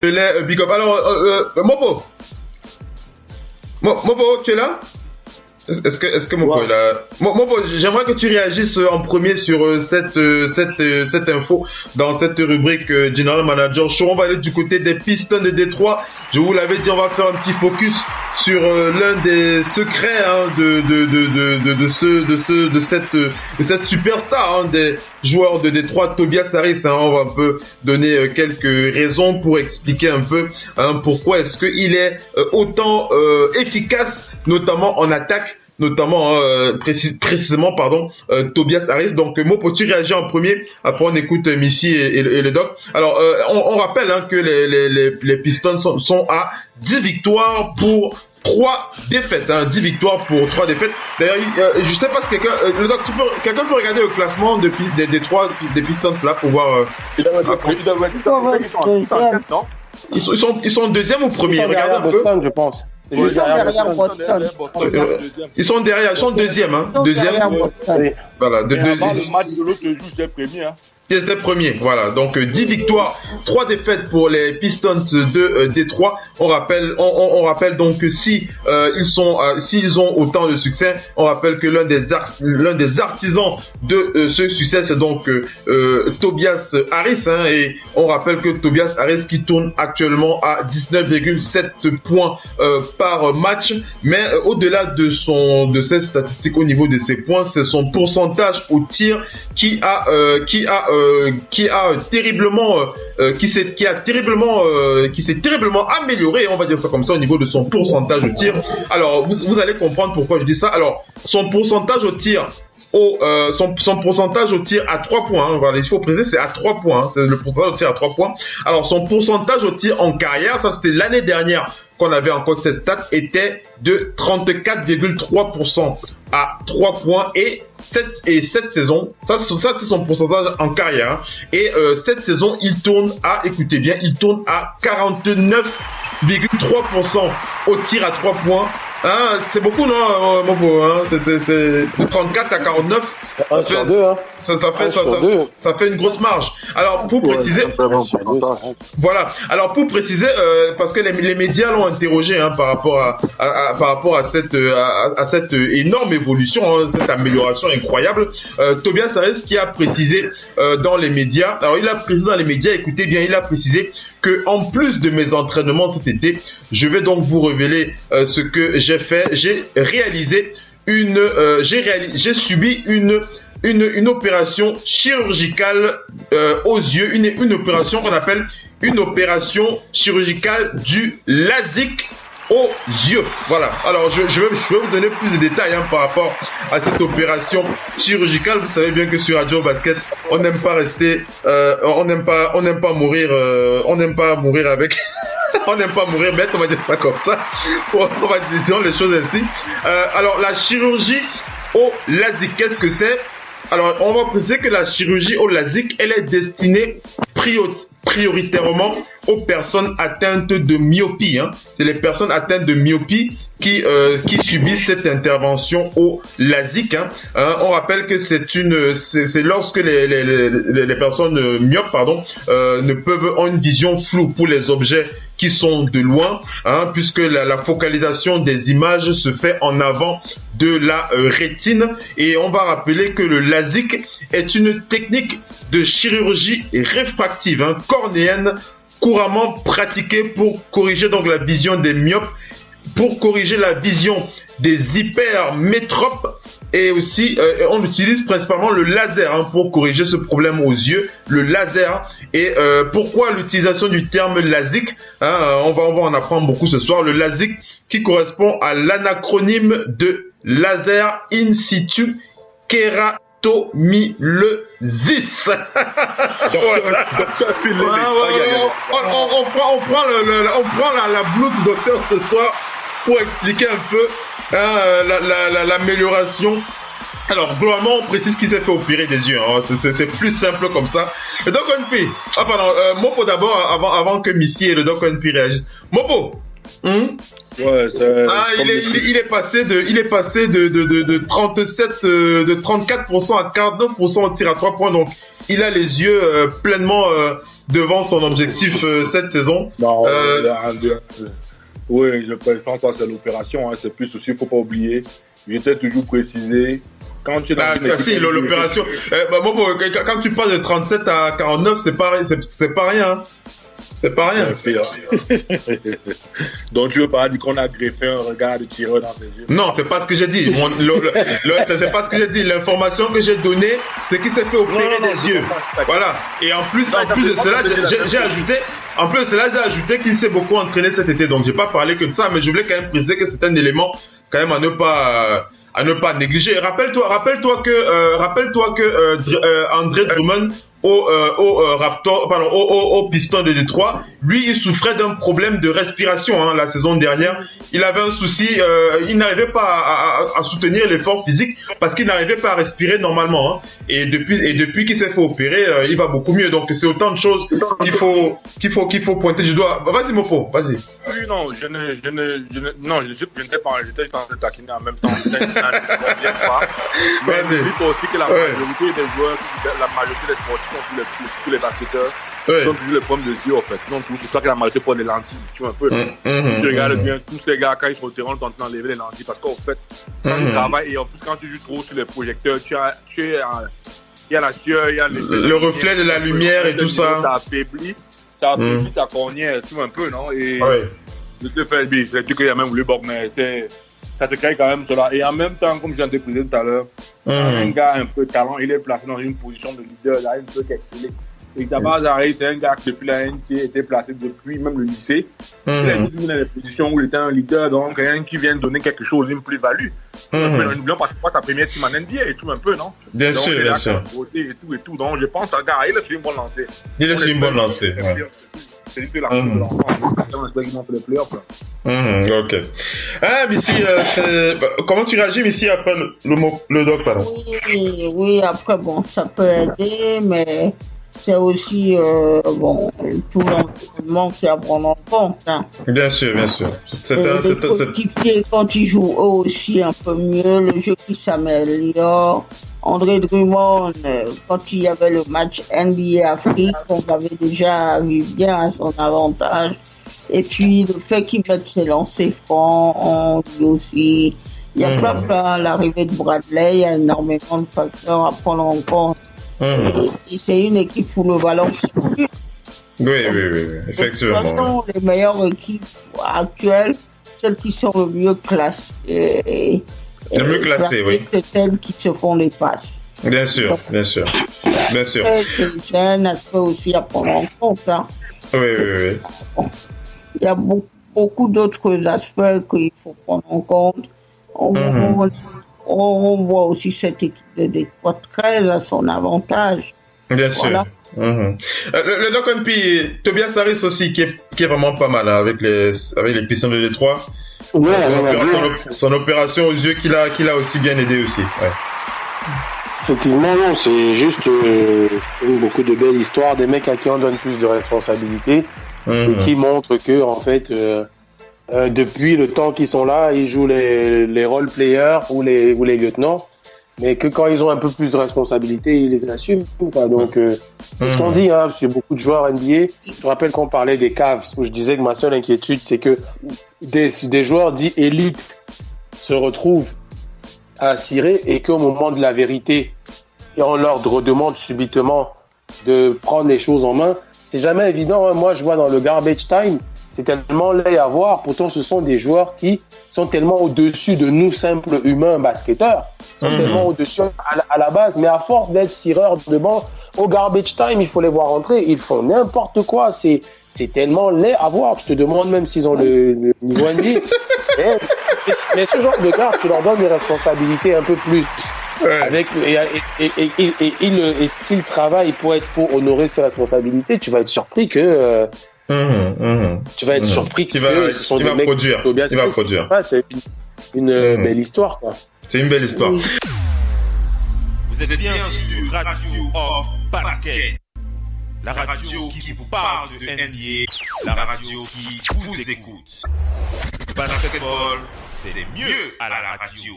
Big up. Alors, Mopo, tu es là? Est-ce que Mopo est là? Mopo, j'aimerais que tu réagisses en premier sur cette info dans cette rubrique General Manager Show. On va aller du côté des Pistons de Détroit. Je vous l'avais dit, on va faire un petit focus sur l'un des secrets de cette superstar des joueurs de Détroit, Tobias Harris. On va un peu donner quelques raisons pour expliquer un peu pourquoi est-ce qu'il est autant efficace, notamment en attaque. Notamment précisément Tobias Harris. Donc Mopo, tu réagis en premier, après on écoute Missy et le doc. Alors on rappelle que les Pistons sont à 10 victoires pour 3 défaites, 10 victoires pour 3 défaites. D'ailleurs, je sais pas si quelqu'un peut regarder le classement des Pistons là pour voir. Ils sont deuxième ou premier? Regardez un peu. Boston, je pense. Ils sont derrière, ils sont deuxième, deuxième. Voilà, le match de l'autre jour, c'est premier. Ils étaient premiers, voilà. Donc 10 victoires, 3 défaites pour les Pistons de Détroit. On rappelle donc que s'ils ont autant de succès, on rappelle que l'un des artisans de ce succès, c'est donc Tobias Harris. Et on rappelle que Tobias Harris qui tourne actuellement à 19,7 points par match. Mais au-delà de cette statistique au niveau de ses points, c'est son pourcentage au tir qui s'est terriblement amélioré, on va dire ça comme ça, au niveau de son pourcentage au tir. Alors vous allez comprendre pourquoi je dis ça. Alors son pourcentage au tir son pourcentage au tir à 3 points, voilà, il faut préciser, c'est à 3 points, c'est le pourcentage au tir à 3 points. Alors son pourcentage au tir en carrière, ça c'était l'année dernière qu'on avait encore cette stat, était de 34,3% à 3 points et cette saison, ça c'est son pourcentage en carrière, et cette saison il tourne à 49,3% au tir à 3 points. C'est beaucoup, non, Mopo, c'est de 34 à 49. Ça fait une grosse marge. Alors pour préciser, parce que les médias l'ont interrogé par rapport à cette énorme évolution, cette amélioration incroyable. Tobias Harris qui a précisé dans les médias, écoutez bien, il a précisé que en plus de mes entraînements cet été, je vais donc vous révéler ce que j'ai fait. J'ai subi une opération chirurgicale aux yeux, une opération qu'on appelle une opération chirurgicale du LASIK aux yeux. Voilà. Alors je vais vous donner plus de détails par rapport à cette opération chirurgicale. Vous savez bien que sur Radio Basket, on n'aime pas rester, on n'aime pas mourir avec. On n'aime pas mourir bête, on va dire ça comme ça. On va dire les choses ainsi. Alors la chirurgie au LASIK, qu'est-ce que c'est? Alors on va préciser que la chirurgie au LASIK, elle est destinée prioritairement aux personnes atteintes de myopie. C'est les personnes atteintes de myopie qui subissent cette intervention au LASIK. On rappelle que c'est lorsque les personnes myopes ont une vision floue pour les objets qui sont de loin, puisque la focalisation des images se fait en avant de la rétine. Et on va rappeler que le LASIK est une technique de chirurgie réfractive cornéenne couramment pratiquée pour corriger donc la vision des myopes, pour corriger la vision des hypermétropes, et aussi on utilise principalement le laser pour corriger ce problème aux yeux, le laser. Et pourquoi l'utilisation du terme LASIK? On va en apprendre beaucoup ce soir. Le LASIK qui correspond à l'anacronyme de laser in situ kératomyésis. On prend la blouse du docteur ce soir pour expliquer un peu l'amélioration. Alors, globalement, on précise qu'il s'est fait opérer des yeux. C'est plus simple comme ça. Le Doc Onpi. Mopo d'abord, avant que Missy et le Doc Onpi réagissent. Mopo, Ouais, il est passé de 37, de 34% à 49% au tir à 3 points. Donc, il a les yeux pleinement devant son objectif cette saison. Non, oui, je pense pas que c'est l'opération. Hein, c'est plus aussi, il ne faut pas oublier. J'étais toujours précisé. Quand tu es dans l'opération. Quand tu passes de 37 à 49, c'est pas rien. Hein. C'est pas rien. Donc tu veux pas dire qu'on a greffé un regard de tireur dans ses yeux? Non, c'est pas ce que j'ai dit. C'est pas ce que j'ai dit. L'information que j'ai donnée, c'est qu'il s'est fait opérer des yeux. Voilà. Et en plus de cela, j'ai ajouté qu'il s'est beaucoup entraîné cet été. Donc j'ai pas parlé que de ça, mais je voulais quand même préciser que c'est un élément quand même à ne pas négliger. Rappelle-toi que André Drummond au Piston de Détroit, lui, il souffrait d'un problème de respiration la saison dernière. Il avait un souci, il n'arrivait pas à soutenir l'effort physique parce qu'il n'arrivait pas à respirer normalement. Hein. Et depuis qu'il s'est fait opérer, il va beaucoup mieux. Donc c'est autant de choses qu'il faut pointer du doigt. Vas-y Mopo, vas-y. Oui, non, je n'étais pas, j'étais juste en train de taquiner en même temps. Mais je dis aussi que la majorité des joueurs, la majorité des sportifs, tous les basketteurs, ont toujours le problème de yeux en fait. Donc c'est ça que la majorité prend des lentilles, tu vois un peu. Tu regardes bien, tous ces gars, quand ils sont au terrain, ils sont d'enlever les lentilles parce qu'en fait, quand tu travailles et en plus quand tu joues trop sur les projecteurs, il y a la sueur, il y a le reflet de la lumière et tout ça. Ça affaiblit ta cornière, tu vois un peu, non? Et je sais faire bien, c'est le truc qu'il y a même voulu, mais ça te crée quand même cela. Et en même temps, comme je viens de te préciser tout à l'heure, un gars un peu talent, il est placé dans une position de leader, là, il peut exceller. Et Tabaz Harry, c'est un gars qui depuis la NBA était placé depuis même le lycée. Il a été dans des positions où il était un leader, donc quelqu'un qui vient donner quelque chose, une plus-value. Mais n'oublions pas que c'est pas ta première team en NBA et tout un peu, non? Bien sûr. Et tout. Donc je pense à gars, il a fait une bonne lancée. C'est lui qui l'a fait l'enfant. On espère qu'il monte les playoffs. Ok. Missy, comment tu réagis, Missy, après le doc, pardon? Oui, après, bon, ça peut aider, mais c'est aussi tout l'environnement qu'il y a à prendre en compte. Hein. Bien sûr. Les coéquipiers, quand ils jouent eux aussi un peu mieux, le jeu qui s'améliore. André Drummond, quand il y avait le match NBA Afrique, on avait déjà vu bien son avantage. Et puis le fait qu'il mette ses lancers francs, on dit aussi. Il y a plein, l'arrivée de Bradley, il y a énormément de facteurs à prendre en compte. Et c'est une équipe où le ballon circule. Oui, effectivement. De toute façon, les meilleures équipes actuelles, celles qui sont le mieux classées. Le mieux classé, oui. C'est celles qui se font les passes. Bien sûr. C'est un aspect aussi à prendre en compte. Hein. Oui. Il y a beaucoup d'autres aspects qu'il faut prendre en compte. On voit aussi cette équipe de Détroit très à son avantage. Bien sûr. Voilà. Le Doc NP, Tobias Harris aussi, qui est vraiment pas mal avec les Pistons de Détroit. Son opération aux yeux qu'il a aussi bien aidé aussi. Ouais. Effectivement, non, c'est juste beaucoup de belles histoires, des mecs à qui on donne plus de responsabilités et qui montrent que en fait, depuis le temps qu'ils sont là, ils jouent les role players ou les lieutenants, mais que quand ils ont un peu plus de responsabilités, ils les assument. Quoi. Donc, c'est ce qu'on dit, hein, c'est beaucoup de joueurs NBA. Je te rappelle qu'on parlait des Cavs, où je disais que ma seule inquiétude, c'est que des joueurs dits élites se retrouvent à cirer et qu'au moment de la vérité, et on leur redemande subitement de prendre les choses en main, c'est jamais évident. Hein. Moi, je vois dans le garbage time, c'est tellement laid à voir. Pourtant, ce sont des joueurs qui sont tellement au-dessus de nous, simples humains basketteurs. Ils sont tellement au-dessus à la base. Mais à force d'être tireurs de banc, au garbage time, il faut les voir rentrer. Ils font n'importe quoi. C'est tellement laid à voir. Tu te demandes même s'ils ont le niveau NBA. mais ce genre de gars, tu leur donnes des responsabilités un peu plus. Ouais. Et s'ils travaillent pour honorer ses responsabilités, tu vas être surpris que tu vas être surpris que ce sont des mecs produire. Il va produire. C'est une belle histoire, quoi. C'est une belle histoire. Vous êtes bien sur Radio Hors Parquet. la radio qui vous parle de NBA, la radio qui vous écoute. Basketball, c'est mieux à la radio.